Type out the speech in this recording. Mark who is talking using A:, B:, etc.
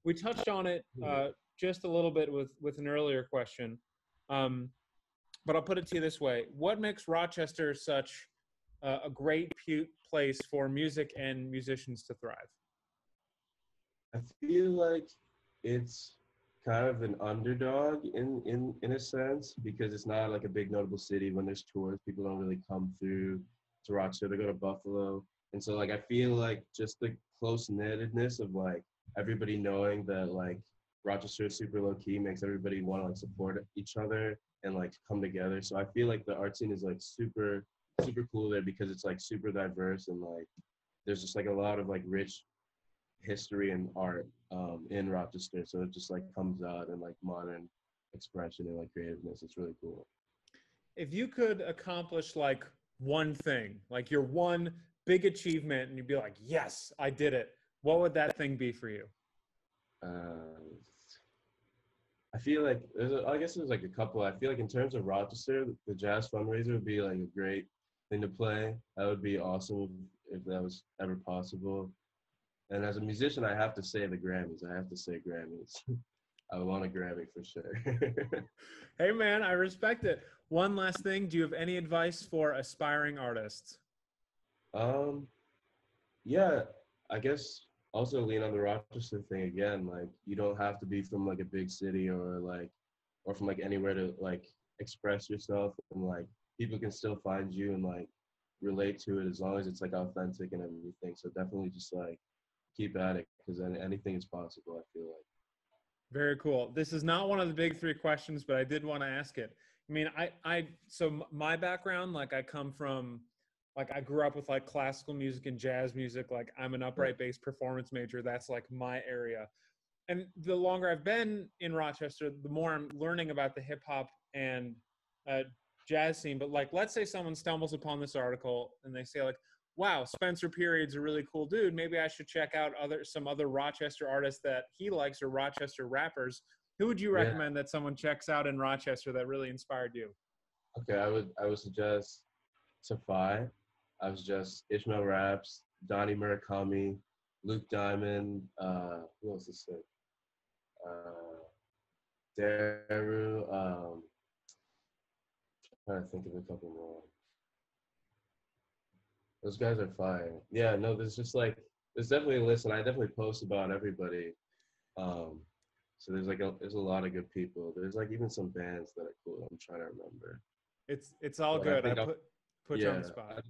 A: we touched on it just a little bit with an earlier question, but I'll put it to you this way: what makes Rochester such a great place for music and musicians to thrive?
B: I feel like it's kind of an underdog in a sense because it's not like a big notable city. When there's tours, people don't really come through to Rochester. They go to Buffalo, and so like I feel like just the close knittedness of like everybody knowing that like Rochester is super low key makes everybody want to like support each other and like come together. So I feel like the art scene is like super cool there because it's like super diverse and like there's just like a lot of like rich history and art in Rochester. So it just like comes out in like modern expression and like creativeness. It's really cool.
A: If you could accomplish like one thing, like your one big achievement, and you'd be like, yes, I did it, what would that thing be for you?
B: Uh, I feel like I guess there's like a couple. I feel like in terms of Rochester, the jazz fundraiser would be like a great thing to play. That would be awesome if that was ever possible. And as a musician, I have to say the Grammys. I have to say Grammys. I want a Grammy for sure.
A: Hey man, I respect it. One last thing, do you have any advice for aspiring artists?
B: um, yeah, I guess also lean on the Rochester thing again. Like you don't have to be from like a big city or from like anywhere to like express yourself and like people can still find you and like relate to it as long as it's like authentic and everything. So definitely just like keep at it because anything is possible. I feel like.
A: Very cool. This is not one of the big three questions, but I did want to ask it. I mean, my background, like I come from, like I grew up with like classical music and jazz music. Like I'm an
B: Right.
A: upright bass performance major. That's like my area. And the longer I've been in Rochester, the more I'm learning about the hip hop and uh, jazz scene. But like, let's say someone stumbles upon this article and they say like, "Wow, Spencer Period's a really cool dude. Maybe I should check out some other Rochester artists that he likes or Rochester rappers." Who would you
B: Yeah.
A: recommend that someone checks out in Rochester that really inspired you?
B: Okay. I would suggest Safai. I was just Ishmael Raps, Donnie Murakami, Luke Diamond. Who else is sick? Uh, Daru. Trying to think of a couple more. Those guys are fire. Yeah, no, there's just like there's definitely a list, and I definitely post about everybody. Um, so there's a lot of good people. There's like even some bands that are cool. I'm trying to remember,
A: It's all
B: but I
A: good. I
B: think I'll
A: put you on
B: yeah.
A: the spot.